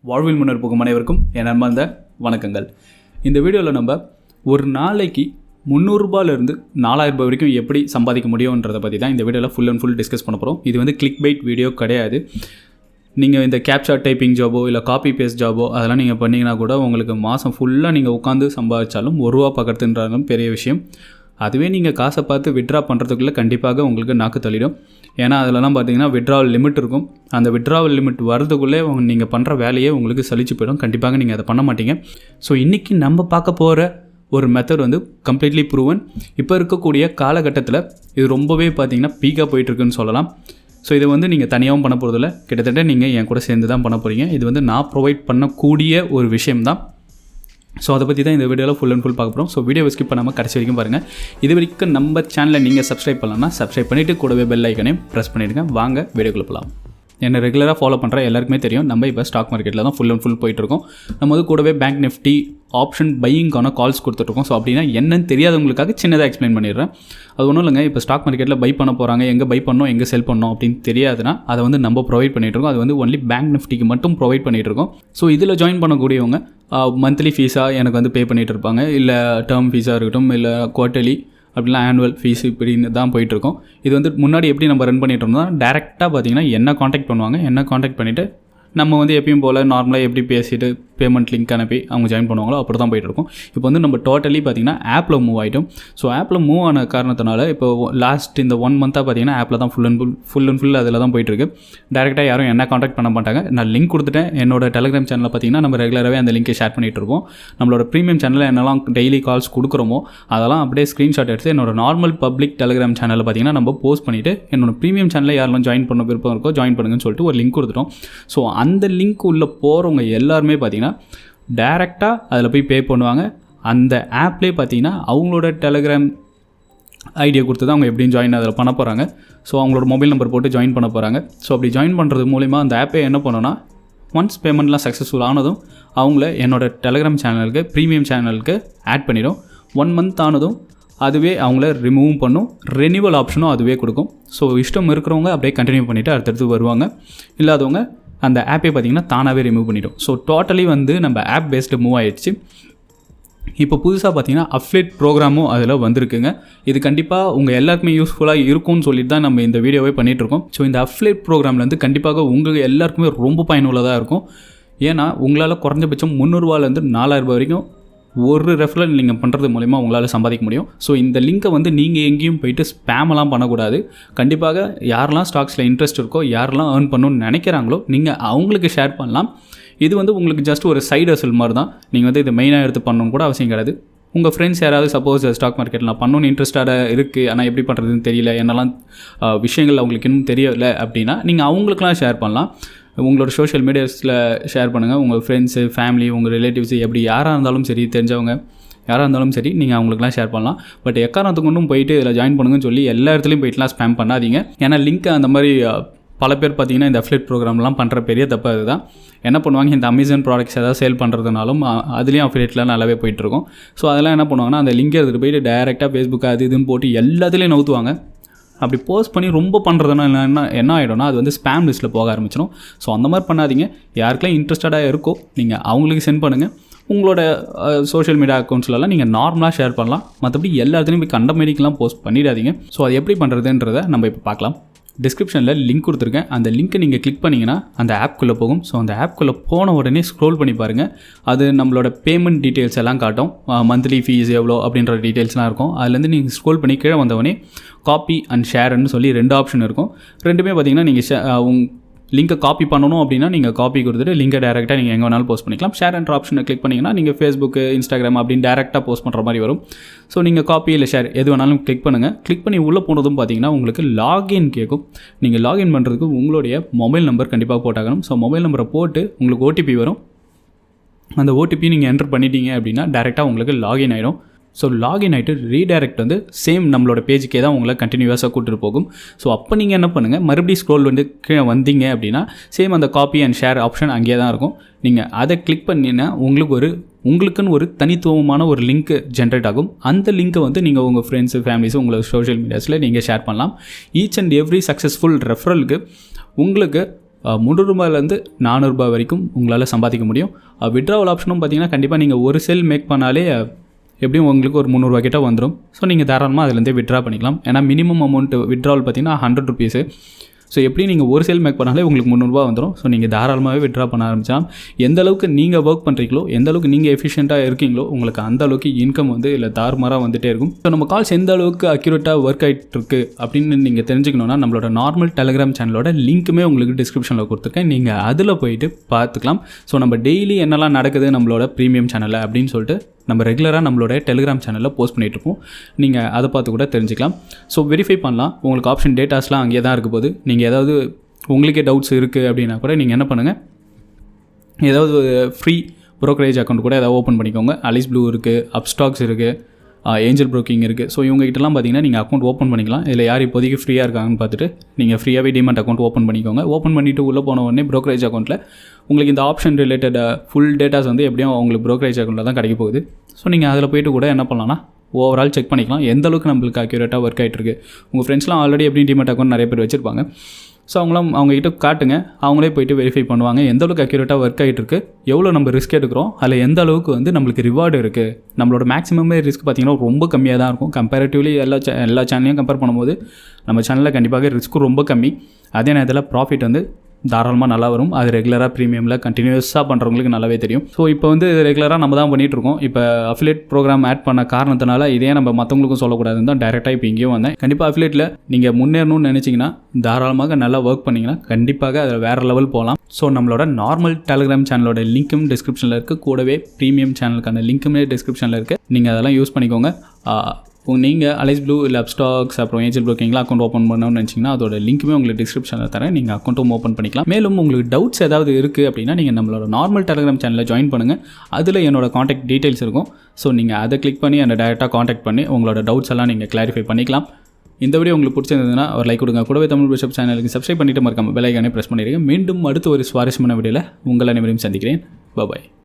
வாழ்வில் முன்னர் போகும் அனைவருக்கும் என் அன்பார்ந்த வணக்கங்கள். இந்த வீடியோவில் நம்ம ஒரு நாளைக்கு 300 ரூபாயிலிருந்து 4000 ரூபாய் வரைக்கும் எப்படி சம்பாதிக்க முடியும்ன்றதை பற்றி தான் இந்த வீடியோவில் ஃபுல் அண்ட் ஃபுல் டிஸ்கஸ் பண்ண போகிறோம். இது வந்து கிளிக் பைட் வீடியோ கிடையாது. நீங்கள் இந்த கேப்சா டைப்பிங் ஜாபோ இல்லை காப்பி பேஸ்ட் ஜாபோ அதெல்லாம் நீங்கள் பண்ணிங்கன்னா கூட உங்களுக்கு மாதம் ஃபுல்லாக நீங்கள் உட்காந்து சம்பாதிச்சாலும் ₹1 பார்க்குறதுன்றாலும் பெரிய விஷயம். அதுவே நீங்கள் காசை பார்த்து விட்ரா பண்ணுறதுக்குள்ளே கண்டிப்பாக உங்களுக்கு நாக்கு தள்ளிடும். ஏன்னா அதிலலாம் பார்த்தீங்கன்னா விட்ராவல் லிமிட் இருக்கும். அந்த விட்ராவல் லிமிட் வரதுக்குள்ளே நீங்கள் பண்ணுற வேலையே உங்களுக்கு சலிச்சு போயிடும். கண்டிப்பாக நீங்கள் அதை பண்ண மாட்டீங்க. ஸோ இன்றைக்கி நம்ம பார்க்க போகிற ஒரு மெத்தட் வந்து கம்ப்ளீட்லி ப்ரூவன். இப்போ இருக்கக்கூடிய காலகட்டத்தில் இது ரொம்பவே பார்த்தீங்கன்னா பீக்காக போயிட்டுருக்குன்னு சொல்லலாம். ஸோ இதை வந்து நீங்கள் தனியாகவும் பண்ண போகிறதில்ல, கிட்டத்தட்ட நீங்கள் என் கூட சேர்ந்து தான் பண்ண போகிறீங்க. இது வந்து நான் ப்ரொவைட் பண்ணக்கூடிய ஒரு விஷயம்தான். ஸோ அதை பற்றி தான் இந்த வீடியோவில் ஃபுல் அண்ட் ஃபுல் பார்க்க போகிறோம். ஸோ வீடியோ ஸ்கிப் பண்ணாமல் கடைசி வரைக்கும் பாருங்கள். இது வரைக்கும் நம்ம சேனலை நீங்கள் சப்ஸ்கிரைப் பண்ணலாம்னா சப்ஸ்கிரைப் பண்ணிவிட்டு கூடவே பெல் ஐக்கனையும் ப்ரெஸ் பண்ணிவிடுங்க. வாங்க வீடியோக்குள்ள போகலாம். என்னை ரெகுலராக ஃபாலோ பண்ணுற எல்லாருக்குமே தெரியும், நம்ம இப்போ ஸ்டாக் மார்க்கெட்டில் தான் ஃபுல் அண்ட் ஃபுல் போயிட்டுருக்கோம். நம்ம வந்து கூடவே பேங்க் நிஃப்டி ஆப்ஷன் பையிங்கான கால்ஸ் கொடுத்துட்ருக்கோம். ஸோ அப்படின்னா என்னன்னு தெரியாதவங்களுக்காக சின்னதாக எக்ஸ்பிளைன் பண்ணிடுறேன். அது ஒன்றும் இல்லைங்க, இப்போ ஸ்டாக் மார்க்கெட்டில் பை பண்ண போகிறாங்க, எங்கே பை பண்ணோம் எங்கே செல் பண்ணோம் அப்படின்னு தெரியாதுன்னா அதை வந்து நம்ம ப்ரொவைட் பண்ணிகிட்ருக்கோம். அது வந்து ஒன்லி பேங்க் நிஃப்டிக்கு மட்டும் ப்ரொவைட் பண்ணிகிட்ருக்கோம். ஸோ இதில் ஜாயின் பண்ணக்கூடியவங்க மந்த்லி ஃபீஸாக எனக்கு வந்து பே பண்ணிகிட்டு இருப்பாங்க, இல்லை டேர்ம் ஃபீஸாக இருக்கட்டும், இல்லை குவார்ட்டர்லி அப்படிலாம் ஆனுவல் ஃபீஸ் இப்படின்னு தான் போயிட்டுருக்கோம். இது வந்து முன்னாடி எப்படி நம்ம ரன் பண்ணிகிட்டு இருந்தோம், டேரெக்டாக பார்த்தீங்கன்னா என்ன காண்டாக்ட் பண்ணுவாங்க, என்ன காண்டாக்ட் பண்ணிவிட்டு நம்ம வந்து எப்பயும் போல் நார்மலாக எப்படி பேசிட்டு பேமெண்ட் லிங்க் அனுப்பி அவங்க ஜாயின் பண்ணுவாங்களோ அப்படி தான் போயிட்டுருக்கோம். இப்போ வந்து நம்ம டோட்டலி பார்த்திங்கன்னா ஆப்பில் மூவ் ஆகிட்டோம். ஸோ ஆப்பில் மூவ் ஆன காரணத்தினால இப்போ லாஸ்ட் இந்த 1 மந்த்தாக பார்த்திங்கன்னா ஆப்பில் தான் ஃபுல் அண்ட் ஃபுல் அதில் தான் போயிட்டுருக்கு. டேரெக்டாக யாரும் என்ன காண்டாக்ட் பண்ண மாட்டாங்க. நான் லிங்க் கொடுத்துட்டேன். என்னோட டெலிகிராம் சேனலில் பார்த்திங்கன்னா நம்ம ரெகுலராகவே அந்த லிங்கை ஷேர் பண்ணிகிட்ருப்போம். நம்மளோட ப்ரீமியம் சேனலில் என்னெல்லாம் டெய்லி கால்ஸ் கொடுக்குறோமோ அதெல்லாம் அப்படியே ஸ்க்ரீன்ஷாட் எடுத்து என்னோட நார்மல் பப்ளிக் டெலிகிராம் சேனலில் பார்த்திங்கன்னா நம்ம போஸ்ட் பண்ணிவிட்டு என்னோட ப்ரீமியம் சேனலில் யாரெல்லாம் ஜாயின் பண்ண விருப்பம் இருக்கோ ஜாயின் பண்ணுங்கன்னு சொல்லிட்டு ஒரு லிங்க் கொடுத்துட்டோம். ஸோ அந்த லிங்க் உள்ளே போகிறவங்க எல்லாருமே பார்த்திங்கன்னா டேரெக்டாக அதில் போய் பே பண்ணுவாங்க. அந்த ஆப்லேயே பார்த்தீங்கன்னா அவங்களோட டெலிகிராம் ஐடியா கொடுத்து தான் அவங்க எப்படியும் ஜாயின் அதில் பண்ண போகிறாங்க. ஸோ அவங்களோட மொபைல் நம்பர் போட்டு ஜாயின் பண்ண போகிறாங்க. ஸோ அப்படி ஜாயின் பண்ணுறது மூலிமா அந்த ஆப்பே என்ன பண்ணோன்னா ஒன்ஸ் பேமெண்ட்லாம் சக்ஸஸ்ஃபுல் ஆனதும் அவங்கள என்னோட டெலிகிராம் சேனலுக்கு ப்ரீமியம் சேனலுக்கு ஆட் பண்ணிடும். 1 மந்த் ஆனதும் அதுவே அவங்கள ரிமூவும் பண்ணும். ரெனிவல் ஆப்ஷனும் அதுவே கொடுக்கும். ஸோ இஷ்டம் இருக்கிறவங்க அப்படியே கண்டினியூ பண்ணிவிட்டு அடுத்தடுத்து வருவாங்க. இல்லாதவங்க அந்த ஆப்பே பார்த்திங்கன்னா தானாகவே ரிமூவ் பண்ணிவிடும். ஸோ டோட்டலி வந்து நம்ம ஆப் பேஸ்டு மூவ் ஆகிடுச்சு. இப்போ புதுசாக பார்த்தீங்கன்னா அஃப்லேட் ப்ரோக்ராமும் அதில் வந்திருக்குங்க. இது கண்டிப்பாக உங்கள் எல்லாருக்குமே யூஸ்ஃபுல்லாக இருக்கும்னு சொல்லிட்டு தான் நம்ம இந்த வீடியோவே பண்ணிகிட்ருக்கோம். ஸோ இந்த அஃப்லேட் ப்ரோக்ராம்லேருந்து கண்டிப்பாக உங்களுக்கு எல்லாருக்குமே ரொம்ப பயனுள்ளதாக இருக்கும். ஏன்னா உங்களால் குறைஞ்சபட்சம் ₹300 4000 வரைக்கும் ஒரு ரெஃபரல் நீங்கள் பண்ணுறது மூலிமா உங்களால் சம்பாதிக்க முடியும். ஸோ இந்த லிங்க்கை வந்து நீங்கள் எங்கேயும் போயிட்டு ஸ்பேமெல்லாம் பண்ணக்கூடாது. கண்டிப்பாக யாரெல்லாம் ஸ்டாக்ஸில் இன்ட்ரெஸ்ட் இருக்கோ, யாரெல்லாம் ஏர்ன் பண்ணணும்னு நினைக்கிறாங்களோ நீங்கள் அவங்களுக்கு ஷேர் பண்ணலாம். இது வந்து உங்களுக்கு ஜஸ்ட் ஒரு சைடு ஹசல் மாதிரி தான். நீங்கள் வந்து இதை மெயினாக எடுத்து பண்ணணும் கூட அவசியம் கிடையாது. உங்கள் ஃப்ரெண்ட்ஸ் யாராவது சப்போஸ் ஸ்டாக் மார்க்கெட்டில் பண்ணணும்னு இன்ட்ரெஸ்டாக இருக்குது, ஆனால் எப்படி பண்ணுறதுன்னு தெரியல, என்னெல்லாம் விஷயங்கள் அவங்களுக்கு இன்னும் தெரியலை அப்படின்னா நீங்கள் அவங்களுக்குலாம் ஷேர் பண்ணலாம். உங்களோட சோஷியல் மீடியாஸில் ஷேர் பண்ணுங்கள். உங்கள் ஃப்ரெண்ட்ஸு, ஃபேமிலி, உங்கள் ரிலேட்டிவ்ஸு எப்படி யாராக இருந்தாலும் சரி, தெரிஞ்சவங்க யாராக இருந்தாலும் சரி நீங்கள் அவங்களுக்குலாம் ஷேர் பண்ணலாம். பட் எக்காரணத்துக்கு கொண்டும் போயிட்டு இதில் ஜாயின் பண்ணுங்கன்னு சொல்லி எல்லா இடத்துலையும் போயிட்டுலாம் ஸ்பேம் பண்ணாதீங்க. ஏன்னா லிங்க் அந்த மாதிரி பல பேர் பார்த்திங்கன்னா இந்த அஃப்லேட் ப்ரோக்ராம்லாம் பண்ணுற பெரிய தப்பு அதுதான். என்ன பண்ணுவாங்க, இந்த அமேசான் ப்ராடக்ட்ஸ் ஏதாவது சேல் பண்ணுறதுனாலும் அதுலேயும் அஃப்லேட்லாம் நல்லாவே போயிட்டுருக்கும். ஸோ அதெல்லாம் என்ன பண்ணுவாங்கன்னா அந்த லிங்கை எடுத்துகிட்டு போயிட்டு டேரெக்டாக ஃபேஸ்புக் அது இதுன்னு போட்டு எல்லாத்துலேயும் நவுத்துவாங்க. அப்படி போஸ்ட் பண்ணி ரொம்ப பண்ணுறதுனா என்ன ஆகிடும்னா அது வந்து ஸ்பேம் லிஸ்ட்டில் போக ஆரம்பிச்சிடும். ஸோ அந்த மாதிரி பண்ணாதீங்க. யாருக்கெல்லாம் இன்ட்ரெஸ்டடாக இருக்கோ நீங்கள் அவங்களுக்கு சென்ட் பண்ணுங்கள். உங்களோட சோஷியல் மீடியா அக்கௌண்ட்ஸ்லாம் நீங்கள் நார்மலாக ஷேர் பண்ணலாம். மற்றபடி எல்லாத்துலேயும் போய் கண்டமேடிக்கெலாம் போஸ்ட் பண்ணிடாதீங்க. ஸோ அது எப்படி பண்ணுறதுன்றதை நம்ம இப்போ பார்க்கலாம். டிஸ்கிரிப்ஷனில் லிங்க் கொடுத்துருக்கேன். அந்த லிங்க்கை நீங்கள் கிளிக் பண்ணிங்கன்னா அந்த ஆப்குள்ளே போகும். ஸோ அந்த ஆப்குள்ளே போன உடனே ஸ்க்ரோல் பண்ணி பாருங்கள். அது நம்மளோட பேமெண்ட் டீட்டெயில்ஸ் எல்லாம் காட்டும். மந்த்லி ஃபீஸ் எவ்வளோ அப்படின்ற டீட்டெயில்ஸ்லாம் இருக்கும். அதுலேருந்து நீங்கள் ஸ்க்ரோல் பண்ணி கீழே வந்தவொடனே காப்பி அண்ட் ஷேர்னு சொல்லி 2 ஆப்ஷன் இருக்கும். ரெண்டுமே பார்த்திங்கன்னா நீங்கள் லிங்கை காப்பி பண்ணணும் அப்படின்னா நீங்கள் காப்பி கொடுத்துட்டு லிங்கை டேரெக்டாக நீங்கள் எங்கே வேணாலும் போஸ்ட் பண்ணிக்கலாம். ஷேர் என்ற ஆப்ஷனை கிளிக் பண்ணிங்கன்னா நீங்கள் ஃபேஸ்புக்கு, இன்ஸ்டாகிராம் அப்படின்னு டேரெக்டாக போஸ்ட் பண்ணுற மாதிரி வரும். ஸோ நீங்கள் காப்பி இல்லை ஷேர் எது வேணாலும் கிளிக் பண்ணுங்கள். கிளிக் பண்ணி உள்ளே போனதும் பார்த்தீங்கன்னா உங்களுக்கு லாகின் கேட்கும். நீங்கள் லாகின் பண்ணுறதுக்கு உங்களுடைய மொபைல் நம்பர் கண்டிப்பாக போட்டாகணும். ஸோ மொபைல் நம்பரை போட்டு உங்களுக்கு ஓடிபி வரும். அந்த ஓடிபி நீங்கள் என்டர் பண்ணிட்டீங்க அப்படின்னா டேரெக்டாக உங்களுக்கு லாகின் ஆகிடும். ஸோ லாகின் ஆகிட்டு ரீடைரக்ட் வந்து சேம் நம்மளோட பேஜுக்கே தான் உங்களை கண்டினியூஸாக கூட்டிட்டு போகும். ஸோ அப்போ நீங்கள் என்ன பண்ணுங்கள், மறுபடியும் ஸ்க்ரோல் வந்து கீழே வந்தீங்க அப்படின்னா சேம் அந்த காப்பி அண்ட் ஷேர் ஆப்ஷன் அங்கேயே தான் இருக்கும். நீங்கள் அதை கிளிக் பண்ணினா உங்களுக்குன்னு ஒரு தனித்துவமான ஒரு லிங்க் ஜென்ரேட் ஆகும். அந்த லிங்க்கை வந்து நீங்கள் உங்கள் ஃப்ரெண்ட்ஸு, ஃபேமிலிஸு, உங்களோட சோஷியல் மீடியாஸில் நீங்கள் ஷேர் பண்ணலாம். ஈச் அண்ட் எவ்ரி சக்ஸஸ்ஃபுல் ரெஃபரலுக்கு உங்களுக்கு ரூபாயிலேருந்து 400 ரூபாய் வரைக்கும் உங்களால் சம்பாதிக்க முடியும். விட்ராவல் ஆப்ஷனும் பார்த்தீங்கன்னா கண்டிப்பாக நீங்கள் ஒரு செல் மேக் பண்ணாலே எப்படியும் உங்களுக்கு ஒரு 300 ரூபா கிட்ட வந்துடும். ஸோ நீங்கள் தாராளமாக அதுலேருந்தே விட்ரா பண்ணிக்கலாம். ஏன்னா மினிமம் அமௌண்ட் விட்ராவல் பார்த்தீங்கன்னா 100 ருபீஸு. ஸோ எப்படி நீங்கள் ஒரு செல் மேக் பண்ணாலே உங்களுக்கு 300 ரூபா வந்துடும். ஸோ நீங்கள் தாராளமாகவே விட்ரா பண்ண ஆரம்பிச்சால் எந்த அளவுக்கு நீங்கள் ஒர்க் பண்ணுறீங்களோ, எந்த அளவுக்கு நீங்கள் எஃபிஷியண்ட்டாக இருக்கீங்களோ, உங்களுக்கு அந்த அளவுக்கு இன்கம் வந்து இல்லை தாறுமாறாக வந்துகிட்டே இருக்கும். ஸோ நம்ம கால்ஸ் எந்த அளவுக்கு அக்யூரேட்டாக ஒர்க் ஆகிட்டு இருக்கு அப்படின்னு நீங்கள் தெரிஞ்சுக்கணுன்னா நம்மளோட நார்மல் டெலிகிராம் சேனலோட லிங்க்குமே உங்களுக்கு டிஸ்கிரிப்ஷனில் கொடுத்துருக்கேன். நீங்கள் அதில் போயிட்டு பார்த்துக்கலாம். ஸோ நம்ம டெய்லி என்னெல்லாம் நடக்குது நம்மளோட ப்ரீமியம் சேனலில் அப்படின்னு சொல்லிட்டு நம்ம ரெகுலராக நம்மளோட டெலிகிராம் சேனலில் போஸ்ட் பண்ணிகிட்ருப்போம். நீங்கள் அதை பார்த்து கூட தெரிஞ்சுக்கலாம். ஸோ வெரிஃபை பண்ணலாம். உங்களுக்கு ஆப்ஷன் டேட்டாஸ்லாம் அங்கேயே தான் இருக்க போது. நீங்கள் ஏதாவது உங்களுக்கே டவுட்ஸ் இருக்குது அப்படின்னா கூட நீங்கள் என்ன பண்ணுங்கள், ஏதாவது ஃப்ரீ ப்ரோக்கரேஜ் அக்கௌண்ட் கூட ஏதாவது ஓப்பன் பண்ணிக்கோங்க. Aliceblue இருக்குது, Upstox இருக்குது, ஏஞ்சல் ப்ரோக்கிங் இருக்குது. ஸோ இவங்ககிட்டலாம் பார்த்தீங்கன்னா நீங்கள் அக்கௌண்ட் ஓப்பன் பண்ணிக்கலாம். இதில் யார் இப்போதைக்கு ஃப்ரீயாக இருக்காங்கன்னு பார்த்துட்டு நீங்கள் ஃப்ரீயாகவே டிமெட் அக்கௌண்ட் ஓப்பன் பண்ணிக்கோங்க. ஓப்பன் பண்ணிவிட்டு உள்ளே போன உடனே ப்ரோக்கரேஜ் அக்கௌண்ட்டில் உங்களுக்கு இந்த ஆப்ஷன் ரிலேட்டட் ஃபுல் டேட்டாஸ் வந்து எப்படியும் உங்களுக்கு ப்ரோக்கரேஜ் அக்கௌண்ட்டில் தான் கிடைக்க போகுது. ஸோ நீங்கள் அதில் போய்ட்டு கூட என்ன பண்ணலாம்னா ஓவரால் செக் பண்ணிக்கலாம் எந்த அளவுக்கு நம்மளுக்கு அக்யூரேட்டாக ஒர்க் ஆகிட்டு இருக்குது. உங்கள் ஃப்ரெண்ட்ஸ்லாம் ஆல்ரெடி எப்படி டிமெட் அக்கௌண்ட் நிறைய பேர் வச்சுருப்பாங்க. ஸோ அவங்ககிட்ட காட்டுங்க, அவங்களே போய்ட்டு வெரிஃபை பண்ணுவாங்க எந்த அளவுக்கு அக்யூரேட்டாக ஒர்க் ஆகிட்டு இருக்குது, எவ்வளோ நம்ம ரிஸ்க் எடுக்கிறோம், அதில் எந்த அளவுக்கு வந்து நம்மளுக்கு ரிவார்டு இருக்குது. நம்மளோட மேக்ஸிமமே ரிஸ்க் பார்த்திங்கன்னா ரொம்ப கம்மியாக தான் இருக்கும். கம்பேரிட்டிவ்லி எல்லா சேனலையும் கம்பேர் பண்ணும்போது நம்ம சேனலில் கண்டிப்பாக ரிஸ்க்கும் ரொம்ப கம்மி. அதே நேரத்தில் ப்ராஃபிட் வந்து தாராளமாக நல்லா வரும். அது ரெகுலராக ப்ரீமியமில் கண்டினியூஸாக பண்ணுறவங்களுக்கு நல்லாவே தெரியும். ஸோ இப்போ வந்து ரெகுலராக நம்ம தான் பண்ணிகிட்ருக்கோம். இப்போ அஃபிலியேட் ப்ரோக்ராம் ஆட் பண்ண காரணத்தினால இதே நம்ம மற்றவங்களுக்கும் சொல்லக்கூடாதுன்னு தான் டேரெக்டாக இப்போ இங்கேயும் வந்தேன். கண்டிப்பாக அஃபிலியேட்டில் நீங்கள் முன்னேறணும்னு நினச்சிங்கன்னா தாராளமாக நல்லா ஒர்க் பண்ணிங்கன்னா கண்டிப்பாக அதில் வேறு லெவல் போகலாம். ஸோ நம்மளோட நார்மல் டெலிகிராம் சேனலோட லிங்க்கும் டிஸ்கிரிப்ஷனில் இருக்குது. கூடவே ப்ரீமியம் சேனலுக்கான லிங்க்குமே டிஸ்கிரிப்ஷனில் இருக்குது. நீங்கள் அதெல்லாம் யூஸ் பண்ணிக்கோங்க. நீங்கள் Aliceblue இல்லை Upstox அப்புறம் ஏஞ்சல் ப்ரோக்கிங்கில் அக்கௌண்ட் ஓப்பன் பண்ணணும்னு நினச்சிங்கன்னா அதோட லிங்க்குமே உங்களுக்கு டிஸ்கிரிப்ஷனில் தரேன். நீங்கள் அக்கௌண்ட்டும் ஓப்பன் பண்ணிக்கலாம். மேலும் உங்களுக்கு டவுட்ஸ் ஏதாவது இருக்குது அப்படின்னா நீங்கள் நம்மளோட நார்மல் டெலிகிராம் சேனலில் ஜாயின் பண்ணுங்கள். அதில் என்னோட காண்டாக்ட் டீட்டெயில்ஸ் இருக்கும். ஸோ நீங்கள் அதை கிளிக் பண்ணி என்னை டேரெக்டாக காண்டாக்ட் பண்ணி உங்களோட டவுட்ஸ் எல்லாம் நீங்கள் கிளாரிஃபை பண்ணிக்கலாம். இந்த வீடியோ உங்களுக்கு பிடிச்சிருந்ததுன்னா ஒரு லைக் கொடுங்க. கூடவே தமிழ் பிஷப் சேனலுக்கு சப்ஸ்கிரைப் பண்ணிட்டு மறக்காம பெல் ஐகானை ப்ரெஸ் பண்ணிடுங்க. மீண்டும் அடுத்த ஒரு சுவாரஸ்யமான வீடியோவில் உங்களை அனைவரையும் சந்திக்கிறேன். பாய்.